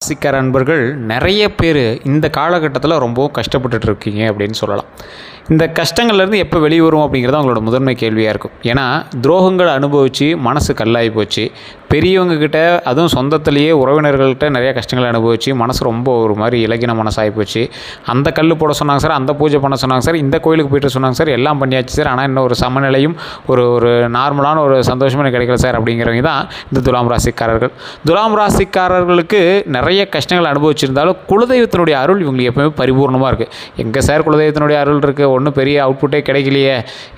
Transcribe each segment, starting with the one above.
ராசிக்கார அன்பர்கள் நிறைய பேர் இந்த காலகட்டத்தில் ரொம்பவும் கஷ்டப்பட்டுட்டு இருக்கீங்க அப்படின்னு சொல்லலாம். இந்த கஷ்டங்கள்லேருந்து எப்போ வெளியே வரும் அப்படிங்கிறது அவங்களோட முதன்மை கேள்வியாக இருக்கும். ஏன்னா துரோகங்களை அனுபவித்து மனசு கல்லாகி போச்சு. பெரியவங்கக்கிட்ட, அதுவும் சொந்தத்திலேயே உறவினர்கள்கிட்ட நிறைய கஷ்டங்களை அனுபவித்து மனசு ரொம்ப ஒரு மாதிரி இலகின மனசாகி போச்சு. அந்த கல் போட சொன்னாங்க சார், அந்த பூஜை பண்ண சொன்னாங்க சார், இந்த கோயிலுக்கு போய்ட்டு சொன்னாங்க சார், எல்லாம் பண்ணியாச்சு சார், ஆனால் இன்னும் ஒரு சமநிலையும் ஒரு நார்மலான ஒரு சந்தோஷமும் எனக்கு கிடைக்கல சார் அப்படிங்கிறவங்க தான் இந்த துலாம் ராசிக்காரர்கள். துலாம் ராசிக்காரர்களுக்கு நிறைய கஷ்டங்கள் அனுபவிச்சிருந்தாலும் குலதெய்வத்தினுடைய அருள் இவங்களுக்கு எப்பவுமே பரிபூர்ணமாக இருக்குது. எங்கே சார் குலதெய்வத்தினுடைய அருள் இருக்குது, ஒன்றும் பெரிய அவுட்புட்டே கிடைக்கலையே,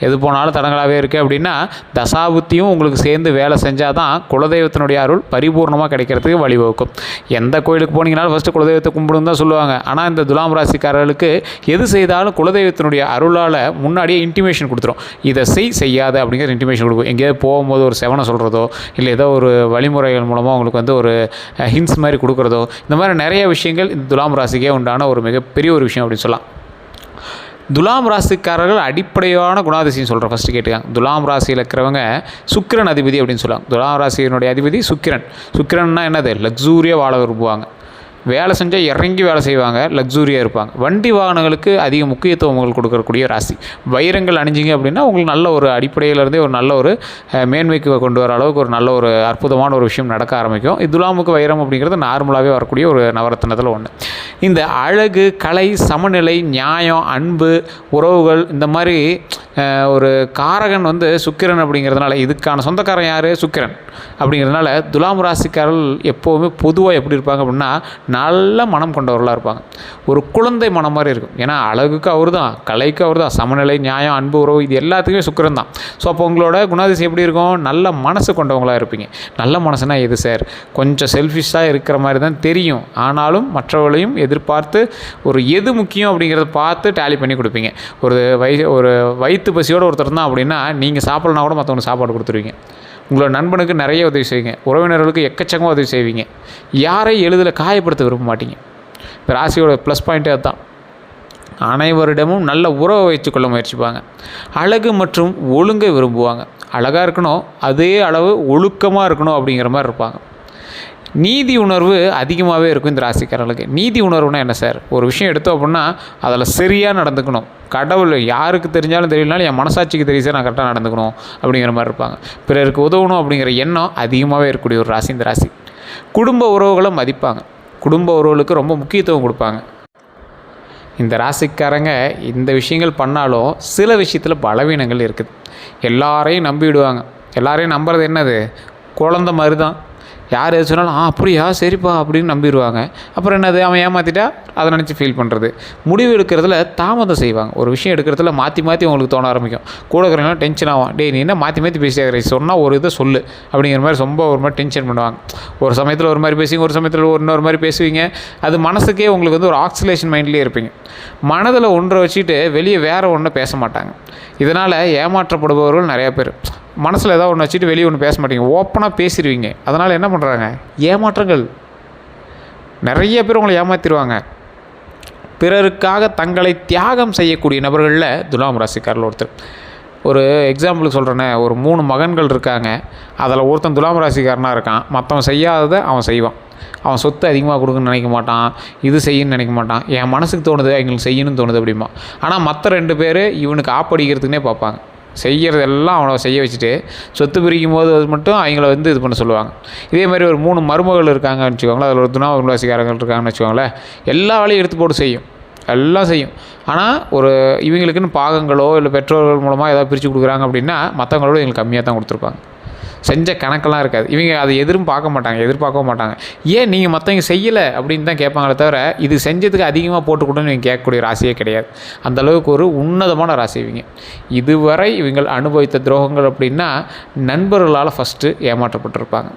எது போனாலும் தடங்களாகவே இருக்குது அப்படின்னா தசாபுத்தியும் உங்களுக்கு சேர்ந்து வேலை செஞ்சால் தான் குலதெய்வத்தினுடைய அருள் பரிபூர்ணமாக கிடைக்கிறதுக்கு வழிவகுக்கும். எந்த கோயிலுக்கு போனீங்கனாலும் ஃபஸ்ட்டு குலதெய்வத்தை கும்பிடுன்னு தான் சொல்லுவாங்க. ஆனால் இந்த துலாம் ராசிக்காரர்களுக்கு எது செய்தாலும் குலதெய்வத்தினுடைய அருளால் முன்னாடியே இன்டிமேஷன் கொடுத்துரும். இதை செய்யாது அப்படிங்கிற இன்டிமேஷன் கொடுக்கும். எங்கேயாவது போகும்போது ஒரு செவனை சொல்கிறதோ இல்லை ஏதோ ஒரு வழிமுறைகள் மூலமாக உங்களுக்கு ஒரு ஹிண்ட்ஸ் மாதிரி கொடுக்குறதோ, இந்த மாதிரி நிறைய விஷயங்கள் இந்த துலாம் ராசிக்கே உண்டான ஒரு மிகப்பெரிய ஒரு விஷயம் அப்படின்னு சொல்லலாம். துலாம் ராசிக்காரர்கள் அடிப்படையான குணாதிசயம் சொல்கிறேன். ஃபஸ்ட்டு கேட்டுக்காங்க. துலாம் ராசியில் இருக்கிறவங்க சுக்கிரன் அதிபதி அப்படின்னு சொல்லுவாங்க. துலாம் ராசியினுடைய அதிபதி சுக்கிரன். சுக்கிரன்னா என்னது? லக்ஸூரியாக வாழ விரும்புவாங்க. வேலை செஞ்சால் இறங்கி வேலை செய்வாங்க, லக்ஸூரியாக இருப்பாங்க. வண்டி வாகனங்களுக்கு அதிக முக்கியத்துவம் உங்களுக்கு கொடுக்கக்கூடிய ராசி. வைரங்கள் அணிஞ்சிங்க அப்படின்னா உங்களுக்கு நல்ல ஒரு அடிப்படையிலேருந்தே ஒரு நல்ல ஒரு மேன்மைக்கு கொண்டு வர அளவுக்கு ஒரு நல்ல ஒரு அற்புதமான ஒரு விஷயம் நடக்க ஆரம்பிக்கும். துலாமுக்கு வைரம் அப்படிங்கிறது நார்மலாகவே வரக்கூடிய ஒரு நவரத்தினத்தில் ஒன்று. இந்த அழகு, கலை, சமநிலை, நியாயம், அன்பு, உறவுகள், இந்த மாதிரி ஒரு காரகன் சுக்கிரன் அப்படிங்கிறதுனால, இதுக்கான சொந்தக்காரன் யார்? சுக்கிரன் அப்படிங்கிறதுனால துலாம் ராசிக்காரர்கள் எப்போவுமே பொதுவாக எப்படி இருப்பாங்க அப்படின்னா நல்ல மனம் கொண்டவர்களாக இருப்பாங்க. ஒரு குழந்தை மனம் மாதிரி இருக்கும். ஏன்னா அழகுக்கு அவர் தான், கலைக்கு அவர் தான், சமநிலை, நியாயம், அன்பு, உறவு, இது எல்லாத்துக்குமே சுக்கிரன் தான். ஸோ அப்போ உங்களோட குணாதிசயம் எப்படி இருக்கும்? நல்ல மனசு கொண்டவங்களாக இருப்பீங்க. நல்ல மனசுனா எது சார்? கொஞ்சம் செல்ஃபிஷாக இருக்கிற மாதிரி தான் தெரியும், ஆனாலும் மற்றவர்களையும் எதிர்பார்த்து ஒரு எது முக்கியம் அப்படிங்கிறத பார்த்து டேலி பண்ணி கொடுப்பீங்க. ஒரு வயிற்று பசியோடு ஒருத்தர் தான் அப்படின்னா நீங்கள் சாப்பிட்லனா கூட மற்றவங்களுக்கு சாப்பாடு கொடுத்துருவீங்க. உங்களோட நண்பனுக்கு நிறைய உதவி செய்வீங்க. உறவினர்களுக்கு எக்கச்சக்கமாக உதவி செய்வீங்க. யாரையும் எளிதில் காயப்படுத்த விரும்ப மாட்டீங்க. இப்போ ராசியோட ப்ளஸ் பாயிண்ட்டே அதுதான். அனைவரிடமும் நல்ல உறவை வைத்துக்கொள்ள முயற்சிப்பாங்க. அழகு மற்றும் ஒழுங்கை விரும்புவாங்க. அழகாக இருக்கணும், அதே அளவு ஒழுக்கமாக இருக்கணும் அப்படிங்கிற மாதிரி இருப்பாங்க. நீதி உணர்வு அதிகமாகவே இருக்கும் இந்த ராசிக்காரர்களுக்கு. நீதி உணர்வுனா என்ன சார்? ஒரு விஷயம் எடுத்தோம் அப்படின்னா அதில் சரியாக நடந்துக்கணும். கடவுள் யாருக்கு தெரிஞ்சாலும் தெரியலனாலும் என் மனசாட்சிக்கு தெரியும் சார், நான் கரெக்டாக நடந்துக்கணும் அப்படிங்கிற மாதிரி இருப்பாங்க. பிறருக்கு உதவணும் அப்படிங்கிற எண்ணம் அதிகமாகவே இருக்கக்கூடிய ஒரு ராசி இந்த ராசி. குடும்ப உறவுகளை மதிப்பாங்க. குடும்ப உறவுகளுக்கு ரொம்ப முக்கியத்துவம் கொடுப்பாங்க. இந்த ராசிக்காரங்க இந்த விஷயங்கள் பண்ணாலும் சில விஷயத்தில் பலவீனங்கள் இருக்குது. எல்லாரையும் நம்பிவிடுவாங்க. எல்லாரையும் நம்புறது என்னது? குழந்த மாதிரி தான். யார் எது சொன்னாலும் அப்படியா சரிப்பா அப்படின்னு நம்பிடுவாங்க. அப்புறம் என்னது? அவன் ஏமாற்றிட்டா அதை நினச்சி ஃபீல் பண்ணுறது. முடிவு எடுக்கிறதுல தாமதம் செய்வாங்க. ஒரு விஷயம் எடுக்கிறதுல மாற்றி உங்களுக்கு தோண ஆரம்பிக்கும். கூட இருக்கிறவங்களாம் டென்ஷன் ஆகும். நீ என்ன மாற்றி பேசியாகிற, சொன்னால் ஒரு இதை சொல்லு அப்படிங்கிற மாதிரி ரொம்ப ஒரு மாதிரி டென்ஷன் பண்ணுவாங்க. ஒரு சமயத்தில் ஒரு மாதிரி பேசுவீங்க, ஒரு சமயத்தில் இன்னொரு மாதிரி பேசுவீங்க. அது மனசுக்கே உங்களுக்கு ஒரு ஆக்சிலேஷன் மைண்ட்லேயே இருப்பீங்க. மனதில் ஒன்றை வச்சுட்டு வெளியே வேறு ஒன்றை பேச மாட்டாங்க. இதனால் ஏமாற்றப்படுபவர்கள் நிறையா பேர். மனசில் ஏதாவது ஒன்று வச்சுட்டு வெளியே ஒன்று பேச மாட்டீங்க, ஓப்பனாக பேசிடுவீங்க. அதனால் என்ன பண்ணுறாங்க? ஏமாற்றங்கள். நிறைய பேர் உங்களை ஏமாற்றிடுவாங்க. பிறருக்காக தங்களை தியாகம் செய்யக்கூடிய நபர்களில் துலாம் ராசிக்காரர்கள் ஒருத்தர். ஒரு எக்ஸாம்பிளுக்கு சொல்கிறேன்னே, ஒரு 3 மகன்கள் இருக்காங்க. அதில் ஒருத்தன் துலாம் ராசிக்காரனாக இருக்கான். மற்றவன் செய்யாததை அவன் செய்வான். அவன் சொத்து அதிகமாக கொடுக்குன்னு நினைக்க மாட்டான், இது செய்யணும்னு நினைக்க மாட்டான். என் மனசுக்கு தோணுது, எங்களுக்கு செய்யணும்னு தோணுது அப்படிமா. ஆனால் மற்ற 2 பேர் இவனுக்கு ஆப்படிக்கிறதுக்குனே பார்ப்பாங்க. செய்கிறதெல்லாம் அவனை செய்ய வச்சுட்டு சொத்து பிரிக்கும் போது அது மட்டும் அவங்கள இது பண்ண சொல்லுவாங்க. இதே மாதிரி ஒரு 3 மருமகள் இருக்காங்கன்னு வச்சுக்கோங்களேன். அதில் ஒரு துலாம் ராசிக்காரங்கள் இருக்காங்கன்னு வச்சுக்கோங்களேன். எல்லா வேலையும் எடுத்து போட்டு செய்யும், எல்லாம் செய்யும். ஆனால் ஒரு இவங்களுக்குன்னு பாகங்களோ இல்லை பெற்றோர்கள் மூலமாக ஏதாவது பிரித்து கொடுக்குறாங்க அப்படின்னா மற்றவங்களோட இவங்களுக்கு கம்மியாக தான் கொடுத்துருப்பாங்க. செஞ்ச கணக்கெல்லாம் இருக்காது. இவங்க அதை எதிர்பார்க்கவும் மாட்டாங்க. ஏன் நீங்கள் மற்றவங்க செய்யலை அப்படின்னு தான் கேட்பாங்களே தவிர இது செஞ்சதுக்கு அதிகமாக போட்டுக்கூடன்னு இவங்க கேட்கக்கூடிய ராசியே கிடையாது. அந்தளவுக்கு ஒரு உன்னதமான ராசி இவங்க. இதுவரை இவங்கள் அனுபவித்த துரோகங்கள் அப்படின்னா நண்பர்களால் ஃபஸ்ட்டு ஏமாற்றப்பட்டிருப்பாங்க.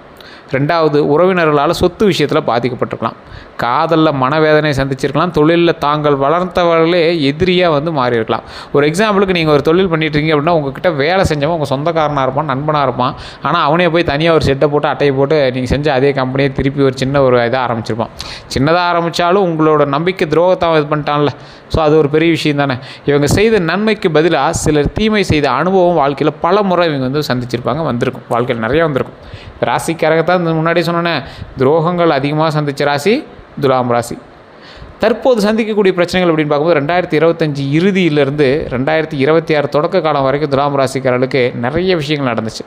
2வது உறவினர்களால் சொத்து விஷயத்தில் பாதிக்கப்பட்டிருக்கலாம். காதலில் மனவேதனை சந்திச்சிருக்கலாம். தொழிலில் தாங்கள் வளர்த்தவர்களே எதிரியாக மாறி இருக்கலாம். ஒரு எக்ஸாம்பிளுக்கு நீங்கள் ஒரு தொழில் பண்ணிட்டுருக்கீங்க அப்படின்னா உங்கள்கிட்ட வேலை செஞ்சவன் உங்கள் சொந்தக்காரனாக இருப்பான், நண்பனாக இருப்பான். ஆனால் அவனே போய் தனியாக ஒரு செட்டை போட்டு அட்டையை போட்டு நீங்கள் செஞ்ச அதே கம்பெனியை திருப்பி ஒரு சின்ன ஒரு இதாக ஆரம்பிச்சிருப்பான். சின்னதாக ஆரம்பித்தாலும் உங்களோட நம்பிக்கை துரோகத்தை இது பண்ணிட்டான்ல. ஸோ அது ஒரு பெரிய விஷயம் தானே. இவங்க செய்த நன்மைக்கு பதிலாக சிலர் தீமை செய்த அனுபவம் வாழ்க்கையில் பல முறை இவங்க சந்திச்சிருப்பாங்க, வந்திருக்கும். வாழ்க்கையில் நிறையா வந்திருக்கும். ராசிக்காரங்க தான் முன்னாடி சொன்னேன், துரோகங்கள் அதிகமாக சந்தித்த ராசி துலாம் ராசி. தற்போது சந்திக்கக்கூடிய பிரச்சனைகள் அப்படின்னு பார்க்கும்போது 2025 இறுதியிலிருந்து 2026 தொடக்க காலம் வரைக்கும் துலாம் ராசிக்காரர்களுக்கு நிறைய விஷயங்கள் நடந்துச்சு.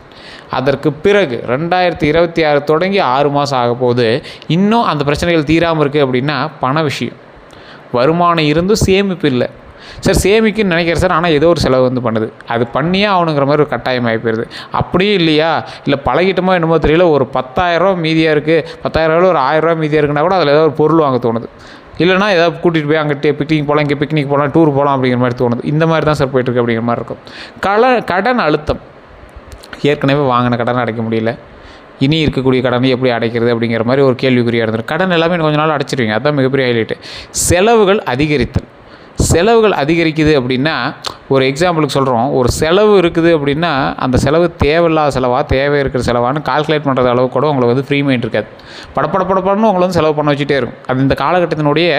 அதற்கு பிறகு 2026 தொடங்கி 6 மாதம் ஆக போது இன்னும் அந்த பிரச்சனைகள் தீராமல் இருக்குது. அப்படின்னா பண விஷயம், வருமானம் இருந்தும் சேமிப்பு இல்லை சார். சேமிக்குன்னு நினைக்கிறேன் சார், ஆனால் ஏதோ ஒரு செலவு வந்து பண்ணுது, அது பண்ணியே ஆகணுங்கிற மாதிரி ஒரு கட்டாயம் ஆகி போயிடுது. அப்படியே இல்லையா, இல்லை பழகிட்டோமோ என்னமோ தெரியல, ஒரு 10,000 மீதியாக இருக்குது, 10,000 ஒரு 1,000 மீதியாக இருக்குன்னா கூட அதில் ஏதாவது ஒரு பொருள் வாங்க தோணுது. இல்லைனா ஏதாவது கூட்டிகிட்டு போய் அங்கிட்டே பிக்னிக் போகலாம், இங்கே பிக்னிக் போகலாம், டூர் போகலாம் அப்படிங்கிற மாதிரி தோணுது. இந்த மாதிரி தான் சார் போயிட்டுருக்கு அப்படிங்கிற மாதிரி இருக்கும். கடன் அழுத்தம், ஏற்கனவே வாங்கின கடனை அடைக்க முடியல, இனி இருக்கக்கூடிய கடனை எப்படி அடைக்கிறது அப்படிங்கிற மாதிரி ஒரு கேள்விக்குறியாக இருந்தது. கடன் எல்லாமே கொஞ்ச நாள் அடைச்சிருவீங்க, அதுதான் மிகப்பெரிய ஹைலைட்டு. செலவுகள் அதிகரித்தல், செலவுகள் அதிகரிக்குது அப்படின்னா ஒரு எக்ஸாம்பிளுக்கு சொல்கிறோம், ஒரு செலவு இருக்குது அப்படின்னா அந்த செலவு தேவையில்லாத செலவாக தேவை இருக்கிற செலவான்னு கால்குலேட் பண்ணுறது அளவு கூட உங்களுக்கு வந்து ஃப்ரீ மைண்ட் இருக்காது. படப்படப்படப்படன்னு உங்களை வந்து செலவு பண்ண வச்சுட்டே இருக்கும். அது இந்த காலகட்டத்தினுடைய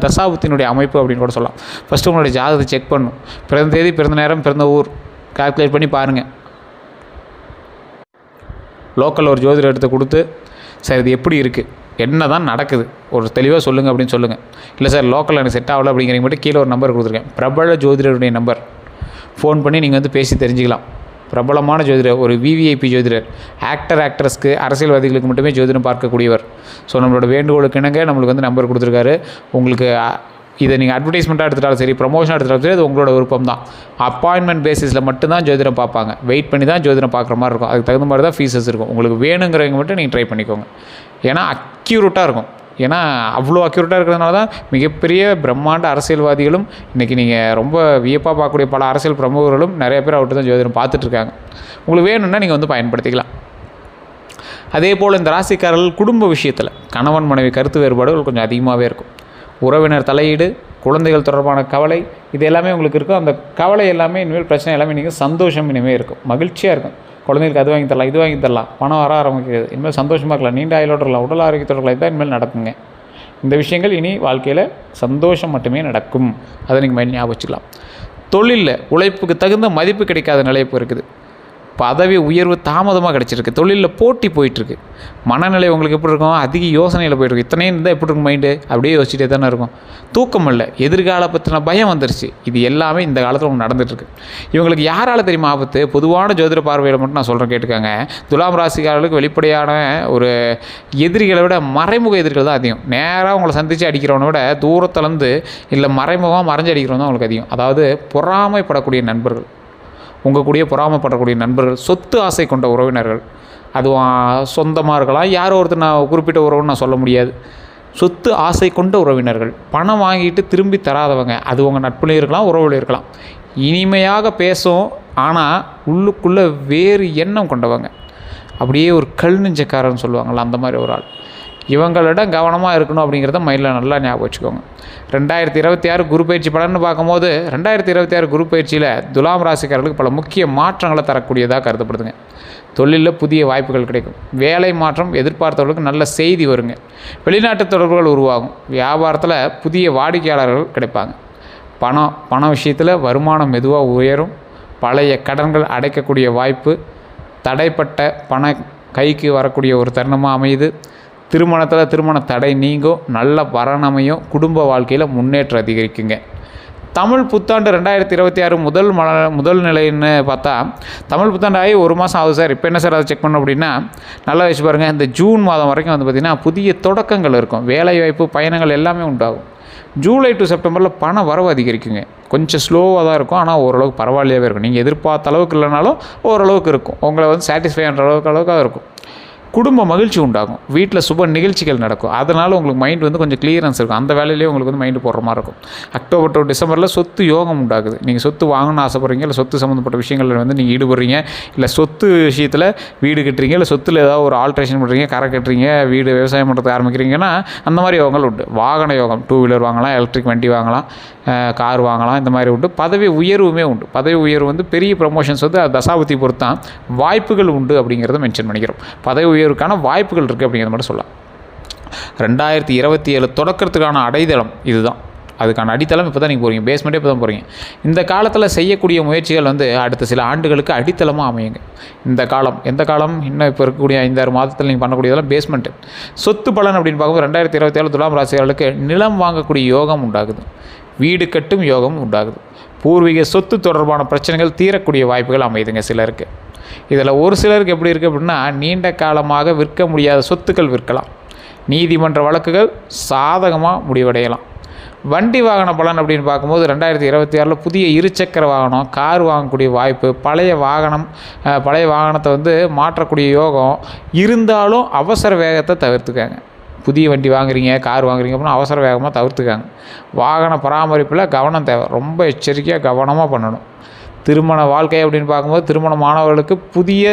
தசாபுத்தினுடைய அமைப்பு அப்படின்னு கூட சொல்லலாம். ஃபஸ்ட்டு உங்களுடைய ஜாதகத்தை செக் பண்ணும், பிறந்த தேதி, பிறந்த நேரம், பிறந்த ஊர் கால்குலேட் பண்ணி பாருங்கள். லோக்கல் ஒரு ஜோதிடர் எடுத்து கொடுத்து சார் இது எப்படி இருக்குது, என்ன தான் நடக்குது, ஒரு தெளிவாக சொல்லுங்கள் அப்படின்னு சொல்லுங்கள். இல்லை சார் லோக்கலில் எனக்கு செட் ஆகலை அப்படிங்கிறீங்க மட்டும் கீழே ஒரு நம்பர் கொடுத்துருக்கேன், பிரபல ஜோதிடருடைய நம்பர். ஃபோன் பண்ணி நீங்கள் வந்து பேசி தெரிஞ்சுக்கலாம். பிரபலமான ஜோதிடர், ஒரு விவிஐபி ஜோதிடர், ஆக்டர்ஸ்க்கு, அரசியல்வாதிகளுக்கு மட்டுமே ஜோதிடம் பார்க்கக்கூடியவர். ஸோ நம்மளோட வேண்டுகோளுக்கு இணங்க நம்மளுக்கு வந்து நம்பர் கொடுத்துருக்காரு. உங்களுக்கு இதை நீங்கள் அட்வர்டைஸ்மெண்ட்டாக எடுத்துட்டாலும் சரி, ப்ரொமோஷனாக எடுத்துட்டாலும் சரி, அது உங்களோட விருப்பம் தான். அப்பாயின்மெண்ட் பேசிஸில் மட்டும்தான் ஜோதிடம் பார்ப்பாங்க, வெயிட் பண்ணி தான் ஜோதிடம் பார்க்குற மாதிரி இருக்கும். அதுக்கு தகுந்த மாதிரி தான் ஃபீஸஸ் இருக்கும். உங்களுக்கு வேணுங்கிறவங்க மட்டும் நீங்கள் ட்ரை பண்ணிக்கோங்க. ஏன்னா அக்யூரேட்டாக இருக்கும். ஏன்னா அவ்வளோ அக்யூரேட்டாக இருக்கிறதுனால தான் மிகப்பெரிய பிரம்மாண்ட அரசியல்வாதிகளும் இன்றைக்கி நீங்கள் ரொம்ப வியப்பாக பார்க்கக்கூடிய பல அரசியல் பிரமுகர்களும் நிறைய பேர் அவர்கிட்ட தான் ஜோதிடம் பார்த்துட்ருக்காங்க. உங்களுக்கு வேணும்னா நீங்கள் வந்து பயன்படுத்திக்கலாம். அதே போல் இந்த ராசிக்காரர்கள் குடும்ப விஷயத்தில் கணவன் மனைவி கருத்து வேறுபாடுகள் கொஞ்சம் அதிகமாகவே இருக்கும். உறவினர் தலையீடு, குழந்தைகள் தொடர்பான கவலை, இது எல்லாமே உங்களுக்கு இருக்கும். அந்த கவலை எல்லாமே இனிமேல் பிரச்சனை எல்லாமே நீங்கள் சந்தோஷம் இனிமேல் இருக்கும், மகிழ்ச்சியாக இருக்கும். குழந்தைகளுக்கு அது வாங்கி தரலாம், இது வாங்கி தரலாம், பணம் வர ஆரம்பிக்கிறது, இனிமேல் சந்தோஷமாக இருக்கலாம், நீண்ட ஆயுளோடு இருக்கலாம், உடல் ஆரோக்கியத்தோடு இருக்கலாம். இதுதான் இனிமேல் நடக்குங்க. இந்த விஷயங்கள் இனி வாழ்க்கையில் சந்தோஷம் மட்டுமே நடக்கும். அதை நீங்கள் மைண்ட் ஞாபகம் வச்சுக்கலாம். தொழிலில் உழைப்புக்கு தகுந்த மதிப்பு கிடைக்காத நிலை இப்போ இருக்குது. பதவி உயர்வு தாமதமாக கிடச்சிருக்கு. தொழிலில் போட்டி போயிட்டுருக்கு. மனநிலை உங்களுக்கு எப்படி இருக்கும், அதிக யோசனையில் போயிட்டுருக்கு. இத்தனையும் இருந்தால் எப்படி இருக்கும் மைண்டு, அப்படியே யோசிச்சுட்டே தானே இருக்கும். தூக்கம் இல்லை, எதிர்கால பற்றின பயம் வந்துருச்சு. இது எல்லாமே இந்த காலத்தில் உங்களுக்கு நடந்துகிட்ருக்கு. இவங்களுக்கு யாரால் தெரியுமா ஆபத்து? பொதுவான ஜோதிட பார்வையில் மட்டும் நான் சொல்கிறேன் கேட்டுக்காங்க. துலாம் ராசிக்காரர்களுக்கு வெளிப்படையான ஒரு எதிரிகளை விட மறைமுக எதிரிகள் தான் அதிகம். நேராக உங்களை சந்தித்து அடிக்கிறவனை விட தூரத்துலேருந்து இல்லை மறைமுகமாக மறைஞ்சு அடிக்கிறவன் தான் உங்களுக்கு அதிகம். அதாவது பொறாமைப்படக்கூடிய நண்பர்கள், உங்கள் கூடிய பொறாமப்படக்கூடிய நண்பர்கள், சொத்து ஆசை கொண்ட உறவினர்கள், அதுவும் சொந்தமாக இருக்கலாம், யாரோ ஒருத்தர் நான் குறிப்பிட்ட உறவுன்னு நான் சொல்ல முடியாது. சொத்து ஆசை கொண்ட உறவினர்கள், பணம் வாங்கிட்டு திரும்பி தராதவங்க, அது உங்கள் நட்புலையும் இருக்கலாம், உறவுலையும் இருக்கலாம். இனிமையாக பேசும், ஆனால் உள்ளுக்குள்ளே வேறு எண்ணம் கொண்டவங்க, அப்படியே ஒரு கல் நெஞ்சக்காரன்னு சொல்லுவாங்கள்ல, அந்த மாதிரி ஒரு ஆள். இவங்களிடம் கவனமாக இருக்கணும் அப்படிங்கிறத மைண்டில் நல்லா ஞாபகம் வச்சுக்கோங்க. 2026 குரு பயிற்சி பலன்னு பார்க்கும்போது 2026 குரு பயிற்சியில் துலாம் ராசிக்காரர்களுக்கு பல முக்கிய மாற்றங்களை தரக்கூடியதாக கருதப்படுதுங்க. தொழிலில் புதிய வாய்ப்புகள் கிடைக்கும். வேலை மாற்றம் எதிர்பார்த்தவர்களுக்கு நல்ல செய்தி வருங்க. வெளிநாட்டு தொடர்புகள் உருவாகும். வியாபாரத்தில் புதிய வாடிக்கையாளர்கள் கிடைப்பாங்க. பண விஷயத்தில் வருமானம் மெதுவாக உயரும். பழைய கடன்கள் அடைக்கக்கூடிய வாய்ப்பு, தடைப்பட்ட பண கைக்கு வரக்கூடிய ஒரு தருணமாக அமையுது. திருமணத்தில் திருமண தடை நீங்கும். நல்ல வரனமையும், குடும்ப வாழ்க்கையில் முன்னேற்றம் அதிகரிக்குங்க. தமிழ் புத்தாண்டு 2026 முதல் நிலைன்னு பார்த்தா, தமிழ் புத்தாண்டு ஆகி 1 மாதம் ஆகுது சார். இப்போ என்ன சார் அதை செக் பண்ணோம் அப்படின்னா, நல்லா வச்சு பாருங்கள். இந்த ஜூன் மாதம் வரைக்கும் வந்து பார்த்திங்கன்னா புதிய தொடக்கங்கள் இருக்கும். வேலைவாய்ப்பு, பயணங்கள் எல்லாமே உண்டாகும். ஜூலை டு செப்டம்பரில் பண வரவு அதிகரிக்குங்க. கொஞ்சம் ஸ்லோவாக தான் இருக்கும், ஆனால் ஓரளவுக்கு பரவாயில்லையாகவே இருக்கும். நீங்கள் எதிர்பார்த்த அளவுக்கு இல்லைனாலும் ஓரளவுக்கு இருக்கும். உங்களை வந்து சாட்டிஸ்ஃபை பண்ணுற அளவுக்காக இருக்கும். குடும்ப மகிழ்ச்சி உண்டாகும். வீட்டில் சுப நிகழ்ச்சிகள் நடக்கும். அதனால் உங்களுக்கு மைண்டு வந்து கொஞ்சம் கிளியரன்ஸ் இருக்கும். அந்த வேலையிலேயே உங்களுக்கு வந்து மைண்டு போடுற மாதிரி இருக்கும். அக்டோபர் டு டிசம்பரில் சொத்து யோகம் உண்டாகுது. நீங்கள் சொத்து வாங்கணும்னு ஆசைப்படுறீங்க, இல்லை சொத்து சம்மந்தப்பட்ட விஷயங்களில் வந்து நீங்கள் ஈடுபடுறீங்க, இல்லை சொத்து விஷயத்தில் வீடு கட்டுறீங்க, இல்லை சொத்தில் ஏதாவது ஒரு ஆல்ட்ரேஷன் பண்ணுறீங்க, கரை கட்டுறீங்க, வீடு விவசாயம் பண்ணுறதுக்கு ஆரம்பிக்கிறீங்கன்னா அந்த மாதிரி யோகங்கள் உண்டு. வாகன யோகம், 2 வீலர் வாங்கலாம், எலக்ட்ரிக் வண்டி வாங்கலாம், கார் வாங்கலாம், இந்த மாதிரி உண்டு. பதவி உயர்வுமே உண்டு. பதவி உயர்வு வந்து பெரிய ப்ரமோஷன்ஸ் வந்து தசாபுத்தி பொறுத்தான் வாய்ப்புகள் உண்டு அப்படிங்கிறத மென்ஷன் பண்ணிக்கிறோம். பதவி உயர்வுக்கான வாய்ப்புகள் இருக்குது அப்படிங்கிறத மட்டும் சொல்லலாம். 2027 தொடக்கிறதுக்கான அடைதளம் இதுதான். அதுக்கான அடித்தளம் இப்போ தான் நீங்கள் போகிறீங்க, பேஸ்மெண்ட்டே இப்போ தான் போகிறீங்க. இந்த காலத்தில் செய்யக்கூடிய முயற்சிகள் வந்து அடுத்த சில ஆண்டுகளுக்கு அடித்தளமாக அமையுங்க. இந்த காலம் எந்த காலம்? இன்னும் இப்போ இருக்கக்கூடிய 5-6 மாதத்தில் நீங்கள் பண்ணக்கூடியதெல்லாம் பேஸ்மெண்ட்டு. சொத்து பலன் அப்படின்னு பார்க்கும்போது 2027 துலாம் ராசிகளுக்கு நிலம் வாங்கக்கூடிய யோகம் உண்டாகுது, வீடு கட்டும் யோகம் உண்டாகுது, பூர்வீக சொத்து தொடர்பான பிரச்சனைகள் தீரக்கூடிய வாய்ப்புகள் அமையுதுங்க சிலருக்கு. இதில் ஒரு சிலருக்கு எப்படி இருக்குது அப்படின்னா, நீண்ட காலமாக விற்க முடியாத சொத்துக்கள் விற்கலாம், நீதிமன்ற வழக்குகள் சாதகமாக முடிவடையலாம். வண்டி வாகன பலன் அப்படின்னு பார்க்கும்போது 2026 புதிய இருசக்கர வாகனம், கார் வாங்கக்கூடிய வாய்ப்பு, பழைய வாகனத்தை வந்து மாற்றக்கூடிய யோகம் இருந்தாலும் அவசர வேகத்தை தவிர்த்துக்காங்க. புதிய வண்டி வாங்குறீங்க, கார் வாங்குறீங்க அப்படின்னா அவசர வேகமாக தவிர்த்துக்காங்க. வாகன பராமரிப்பில் கவனம் தேவை, ரொம்ப எச்சரிக்கையாக கவனமாக பண்ணணும். திருமண வாழ்க்கை அப்படின்னு பார்க்கும்போது திருமணமானவர்களுக்கு புதிய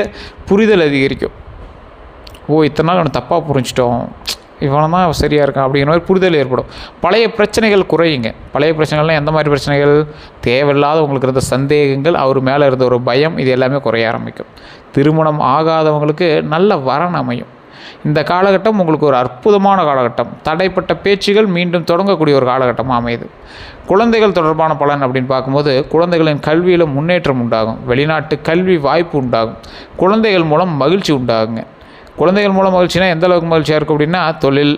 புரிதல் அதிகரிக்கும். இத்தனை நாள் நம்ம தப்பாக புரிஞ்சிட்டோம், இவனை தான் சரியாக இருக்கான் அப்படிங்கிற மாதிரி புரிதல் ஏற்படும். பழைய பிரச்சனைகள் குறையுங்க. பழைய பிரச்சனைகள்லாம் எந்த மாதிரி பிரச்சனைகள்? தேவையில்லாத உங்களுக்கு இருந்த சந்தேகங்கள், அவர் மேலே இருந்த ஒரு பயம், இது எல்லாமே குறைய ஆரம்பிக்கும். திருமணம் ஆகாதவங்களுக்கு நல்ல வரன் அமையும். இந்த காலகட்டம் உங்களுக்கு ஒரு அற்புதமான காலகட்டம். தடைப்பட்ட பேச்சுகள் மீண்டும் தொடங்கக்கூடிய ஒரு காலகட்டமாக அமையுது. குழந்தைகள் தொடர்பான பலன் அப்படின்னு பார்க்கும்போது குழந்தைகளின் கல்வியில் முன்னேற்றம் உண்டாகும், வெளிநாட்டு கல்வி வாய்ப்பு உண்டாகும், குழந்தைகள் மூலம் மகிழ்ச்சி உண்டாகுங்க. குழந்தைகள் மூலம் மகிழ்ச்சினா எந்த அளவுக்கு மகிழ்ச்சியாக இருக்கும் அப்படின்னா, தொழில்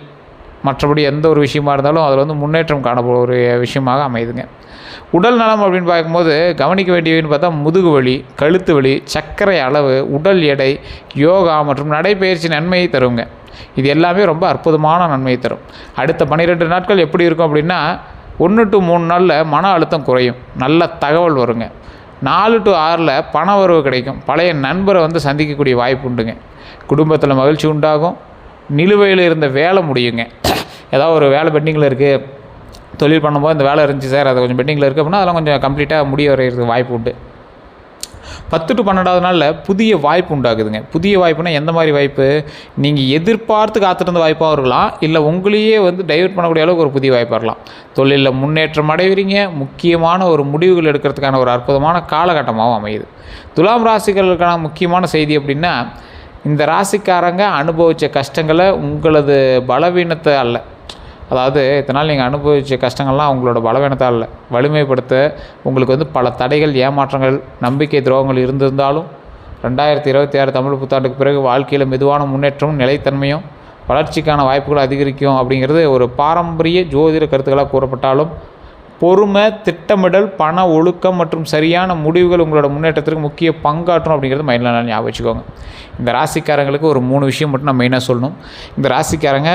மற்றபடி எந்த ஒரு விஷயமா இருந்தாலும் அதில் வந்து முன்னேற்றம் காணப்படும் ஒரு விஷயமாக அமையுதுங்க. உடல் நலம் அப்படின்னு பார்க்கும்போது கவனிக்க வேண்டியதுன்னு பார்த்தா முதுகு வலி, கழுத்து வலி, சர்க்கரை அளவு, உடல் எடை, யோகா மற்றும் நடைப்பயிற்சி நன்மையை தருங்க. இது எல்லாமே ரொம்ப அற்புதமான நன்மையை தரும். அடுத்த 12 நாட்கள் எப்படி இருக்கும் அப்படின்னா, 1 to 3 நாளில் மன அழுத்தம் குறையும், நல்ல தகவல் வருங்க. 4 to 6 பண வரவு கிடைக்கும், பழைய நண்பரை வந்து சந்திக்கக்கூடிய வாய்ப்பு உண்டுங்க. குடும்பத்தில் மகிழ்ச்சி உண்டாகும், நிலுவையில் இருந்த வேலை முடியுங்க. ஏதாவது ஒரு வேலை பெண்டிங்கில் இருக்குது, தொழில் பண்ணும்போது இந்த வேலை இருந்துச்சு சார், அது கொஞ்சம் பெண்டிங்கில் இருக்குது அப்படின்னா அதெல்லாம் கொஞ்சம் கம்ப்ளீட்டாக முடிய வரைகிறதுக்கு வாய்ப்பு உண்டு. 10 to 12வது நாளில் புதிய வாய்ப்பு உண்டாகுதுங்க. புதிய வாய்ப்புனா எந்த மாதிரி வாய்ப்பு? நீங்கள் எதிர்பார்த்து காத்திருந்த வாய்ப்பாக இருக்கலாம், இல்லை உங்களையே வந்து டைவர்ட் பண்ணக்கூடிய அளவுக்கு ஒரு புதிய வாய்ப்பாக இருக்கலாம். தொழிலில் முன்னேற்றம் அடைவீங்க, முக்கியமான ஒரு முடிவுகள் எடுக்கிறதுக்கான ஒரு அற்புதமான காலகட்டமாகவும் அமையுது. துலாம் ராசிகளுக்கான முக்கியமான செய்தி அப்படின்னா, இந்த ராசிக்காரங்க அனுபவித்த கஷ்டங்களை உங்களது பலவீனத்தை அல்ல, அதாவது இதனால் நீங்கள் அனுபவித்த கஷ்டங்கள்லாம் உங்களோட பலவீனத்தை அல்ல, வலிமைப்படுத்த உங்களுக்கு வந்து பல தடைகள், ஏமாற்றங்கள், நம்பிக்கை துரோகங்கள் இருந்திருந்தாலும் 2026 தமிழ் புத்தாண்டுக்கு பிறகு வாழ்க்கையில் மெதுவான முன்னேற்றமும் நிலைத்தன்மையும் வளர்ச்சிக்கான வாய்ப்புகள் அதிகரிக்கும் அப்படிங்கிறது ஒரு பாரம்பரிய ஜோதிட கருத்துக்களாக கூறப்பட்டாலும், பொறுமை, திட்டமிடல், பண ஒழுக்கம் மற்றும் சரியான முடிவுகள் உங்களோட முன்னேற்றத்திற்கு முக்கிய பங்காற்றும் அப்படிங்கிறது மைண்டில் நல்லா ஞாபகம் வச்சுக்கோங்க. இந்த ராசிக்காரங்களுக்கு ஒரு 3 விஷயம் மட்டும் நான் மெயினாக சொல்லணும். இந்த ராசிக்காரங்க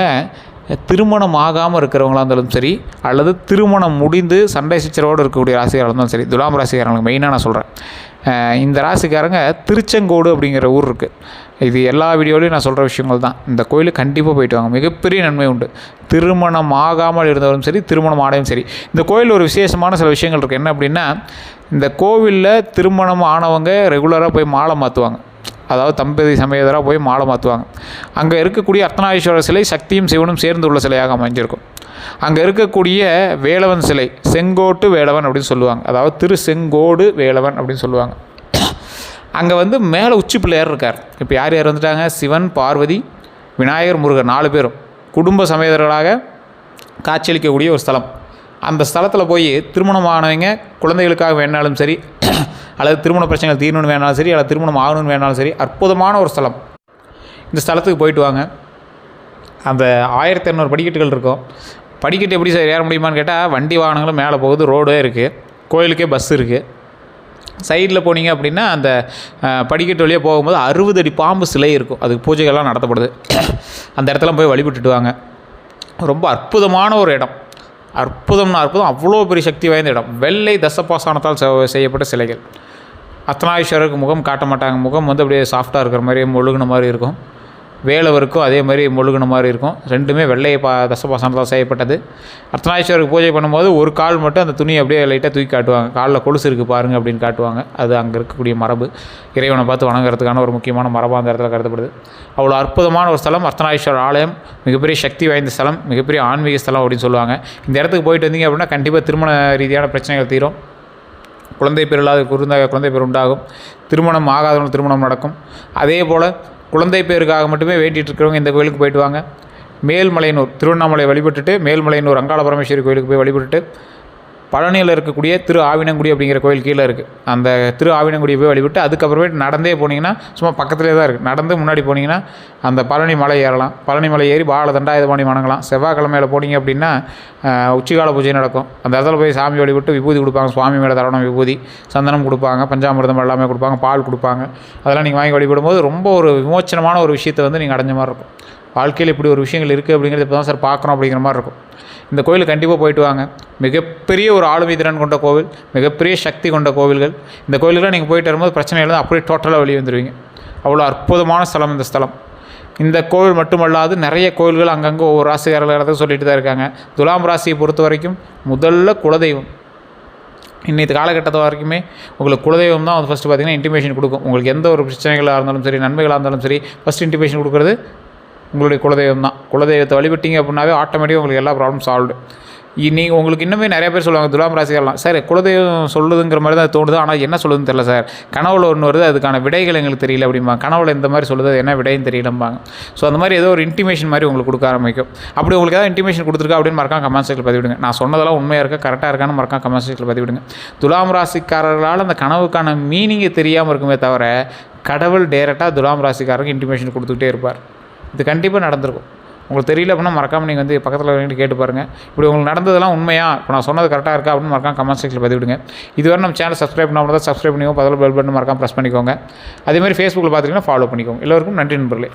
திருமணம் ஆகாமல் இருக்கிறவங்களாக இருந்தாலும் சரி, அல்லது திருமணம் முடிந்து சண்டை சச்சரவோடு இருக்கக்கூடிய ராசிக்காரங்க இருந்தாலும் சரி, துலாம் ராசிக்காரங்களுக்கு மெயினாக நான் சொல்கிறேன். இந்த ராசிக்காரங்க திருச்செங்கோடு அப்படிங்கிற ஊர் இருக்குது. இது எல்லா வீடியோலையும் நான் சொல்கிற விஷயங்கள் தான். இந்த கோயிலுக்கு கண்டிப்பாக போயிட்டு வாங்க, மிகப்பெரிய நன்மை உண்டு. திருமணம் ஆகாமல் இருந்தவரும் சரி, திருமணம் ஆடையும் சரி. இந்த கோயிலில் ஒரு விசேஷமான சில விஷயங்கள் இருக்குது. என்ன அப்படின்னா, இந்த கோவிலில் திருமணம் ஆனவங்க ரெகுலராக போய் மாலை மாற்றுவாங்க, அதாவது தம்பதி சமேதராக போய் மாலை மாற்றுவாங்க. அங்கே இருக்கக்கூடிய அர்த்தநாரீஸ்வரர் சிலை சக்தியும் சிவனும் சேர்ந்து உள்ள சிலையாக அமைஞ்சிருக்கும். அங்கே இருக்கக்கூடிய வேலவன் சிலை செங்கோட்டு வேலவன் அப்படின்னு சொல்லுவாங்க, அதாவது திரு செங்கோடு வேலவன் அப்படின்னு சொல்லுவாங்க. அங்கே வந்து மேலே உச்சி பிள்ளையார் இருக்கார். இப்போ யார் யார் வந்துட்டாங்க? சிவன், பார்வதி, விநாயகர், முருகர் 4 பேரும் குடும்ப சமேதர்களாக காட்சியளிக்கக்கூடிய ஒரு ஸ்தலம். அந்த ஸ்தலத்தில் போய் திருமணமானவங்க குழந்தைகளுக்காக வேணாலும் சரி, அல்லது திருமண பிரச்சனைகள் தீரணும்னு வேணாலும் சரி, அல்லது திருமணம் ஆகணும்னு வேணாலும் சரி, அற்புதமான ஒரு ஸ்தலம். இந்த ஸ்தலத்துக்கு போயிட்டு வாங்க. அந்த 1200 படிக்கட்டுகள் இருக்கும். படிக்கட்டு எப்படி சார் ஏற முடியுமான்னு கேட்டால், வண்டி வாகனங்களும் மேலே போகுது, ரோடே இருக்குது, கோயிலுக்கே பஸ் இருக்குது. சைடில் போனீங்க அப்படின்னா அந்த படிக்கட்டு வழியாக போகும்போது 60 அடி பாம்பு சிலை இருக்கும், அதுக்கு பூஜைகள்லாம் நடத்தப்படுது. அந்த இடத்துல போய் வழிபட்டுட்டு வாங்க. ரொம்ப அற்புதமான ஒரு இடம், அற்புதம்னா அற்புதம், அவ்வளோ பெரிய சக்தி வாய்ந்த இடம். வெள்ளை தசபாசானத்தால் செய்யப்பட்ட சிலைகள். அர்த்தநாரீஸ்வரருக்கு முகம் காட்ட மாட்டாங்க, முகம் வந்து அப்படியே சாஃப்டாக இருக்கிற மாதிரி மொழுகுன மாதிரி இருக்கும். வேலவருக்கும் அதே மாதிரி மொழுகுன மாதிரி இருக்கும். ரெண்டுமே வெள்ளை தசபாசானத்தால் செய்யப்பட்டது. அர்த்தநாரீஸ்வரருக்கு பூஜை பண்ணும்போது ஒரு கால் மட்டும் அந்த துணியை அப்படியே லைட்டாக தூக்கி காட்டுவாங்க, காலில் கொலுசு இருக்குது பாருங்கள் அப்படின்னு காட்டுவாங்க. அது அங்கே இருக்கக்கூடிய மரபு, இறைவனை பார்த்து வணங்குறதுக்கான ஒரு முக்கியமான மரபாக அந்த இடத்துல கருதப்படுது. அவ்வளோ அற்புதமான ஒரு ஸ்தலம் அர்த்தநாரீஸ்வரர் ஆலயம். மிகப்பெரிய சக்தி வாய்ந்த ஸ்தலம், மிகப்பெரிய ஆன்மீக ஸ்தலம் அப்படின்னு சொல்லுவாங்க. இந்த இடத்துக்கு போயிட்டு வந்தீங்க அப்படின்னா கண்டிப்பாக திருமண ரீதியான பிரச்சனைகள் தீரும், குழந்தை பேர் இல்லாத குழந்தை பேர் உண்டாகும், திருமணம் ஆகாதவங்க திருமணம் நடக்கும். அதே போல் குழந்தை பேருக்காக மட்டுமே வேண்டிகிட்டு இருக்கிறவங்க இந்த கோயிலுக்கு போயிட்டு வாங்க. மேல்மலையனூர் திருவண்ணாமலை வழிபட்டுட்டு மேல்மலையனூர் அங்காள பரமேஸ்வரி கோயிலுக்கு போய் வழிபட்டுட்டு பழனியில் இருக்கக்கூடிய திரு ஆவினங்குடி அப்படிங்கிற கோயில் கீழே இருக்குது. அந்த திரு ஆவினங்குடியை போய் வழிபட்டு அதுக்கப்புறமேட்டு நடந்தே போனீங்கன்னா சும்மா பக்கத்துலேயே தான் இருக்குது. நடந்து முன்னாடி போனீங்கன்னா அந்த பழனி மலை ஏறலாம். பழனி மலை ஏறி பால தண்டாயுதபாணி வணங்கலாம். செவ்வாய்க்கிழமையில் போனீங்க அப்படின்னா உச்சிகால பூஜை நடக்கும். அந்த இடத்துல போய் சாமி வழிபட்டு விபூதி கொடுப்பாங்க. சுவாமி மேலே தரணும் விபூதி, சந்தனம் கொடுப்பாங்க, பஞ்சாமிர்தம் எல்லாமே கொடுப்பாங்க, பால் கொடுப்பாங்க. அதெல்லாம் நீங்கள் வாங்கி வழிபடும்போது ரொம்ப ஒரு விமோச்சனமான ஒரு விஷயத்தை வந்து நீங்கள் அடைஞ்ச மாதிரி இருக்கும். வாழ்க்கையில் இப்படி ஒரு விஷயங்கள் இருக்குது அப்படிங்கிறது இப்போ தான் சார் பார்க்குறோம் அப்படிங்கிற மாதிரி இருக்கும். இந்த கோயிலுக்கு கண்டிப்பாக போயிட்டு வாங்க. மிகப்பெரிய ஒரு ஆளுமை திறன் கொண்ட கோவில், மிகப்பெரிய சக்தி கொண்ட கோவில்கள். இந்த கோயிலுக்குலாம் நீங்கள் போயிட்டு வரும்போது பிரச்சனை இல்லை, அப்படியே டோட்டலாக வெளியே வந்துடுவீங்க. அவ்வளோ அற்புதமான ஸ்தலம் இந்த ஸ்தலம். இந்த கோவில் மட்டுமல்லாது நிறைய கோவில்கள் அங்கங்கே ஒவ்வொரு ராசிக்காரர்கள் சொல்லிட்டு தான் இருக்காங்க. துலாம் ராசியை பொறுத்த வரைக்கும் முதல்ல குலதெய்வம். இன்றைக்கு காலகட்டத்தை வரைக்குமே உங்களுக்கு குலதெய்வம் தான் வந்து ஃபஸ்ட்டு பார்த்திங்கன்னா இன்டிமேஷன் கொடுக்கும். உங்களுக்கு எந்த ஒரு பிரச்சனைகளாக இருந்தாலும் சரி, நன்மைகளாக இருந்தாலும் சரி, ஃபஸ்ட் இன்டிமேஷன் கொடுக்குறது உங்களுடைய குலதெய்வம் தான். குலதெய்வத்தை வழிபட்டீங்க அப்படின்னாவே ஆட்டோமேட்டிக்காக உங்களுக்கு எல்லா ப்ராப்ளம் சால்வ்டு. நீங்கள் உங்களுக்கு இன்னுமே நிறைய பேர் சொல்லுவாங்க துலாம் ராசிகள்லாம், சார் குலதெய்வம் சொல்லுதுங்கிற மாதிரி தான் தோணுது, ஆனால் என்ன சொல்லுதுன்னு தெரியல சார், கனவுல ஒன்று வருது, அதுக்கான விடைகள் எங்களுக்கு தெரியல அப்படிம்பாங்க. கனவுல இந்த மாதிரி சொல்லுது, அது என்ன விடைன்னு தெரியலம்பாங்க. ஸோ அந்த மாதிரி ஏதோ ஒரு இன்டிமேஷன் மாதிரி உங்களுக்கு கொடுக்க ஆரம்பிக்கும். அப்படி உங்களுக்கு ஏதாவது இன்டிமேஷன் கொடுத்துருக்கா அப்படின்னு மறக்காம கமெண்ட் செக்ஷனில் பதிவிடுங்க. நான் சொன்னதெல்லாம் உண்மையாக இருக்கா, கரெக்டாக இருக்கான்னு மறக்காம கமெண்ட் செக்ஷனில் பதிவிடுங்க. துலாம் ராசிக்காரர்களால் அந்த கனவுக்கான மீனிங்கை தெரியாமல் இருக்குமே தவிர கடவுள் டேரெக்டாக துலாம் ராசிக்காரருக்கு இன்டிமேஷன் கொடுத்துக்கிட்டே இருப்பார். இது கண்டிப்பாக நடந்திருக்கும். உங்களுக்கு தெரியல அப்படின்னா மறக்காமல் நீங்கள் வந்து பக்கத்தில் வேண்டி கேட்டு பாருங்கள். இப்படி உங்களுக்கு நடந்ததெல்லாம் உண்மையா, இப்போ நான் சொன்னது கரெக்டாக இருக்கா அப்படின்னு மறக்காம கமெண்ட் செக்ஷனில் பதிவிடுங்க. இதுவரை நம்ம சேனல் சப்ஸ்கிரைப் பண்ணாமல் தான் சப்ஸ்கிரைப் பண்ணிக்கோங்க. பதில் பெல் பட்டன் மறக்காம ப்ரெஸ் பண்ணிக்கோங்க. அதேமாதிரி ஃபேஸ்புக்கில் பார்த்துக்கிங்கன்னா ஃபாலோ பண்ணிக்கோங்க. எல்லோருக்கும் நன்றி நண்பர்களே.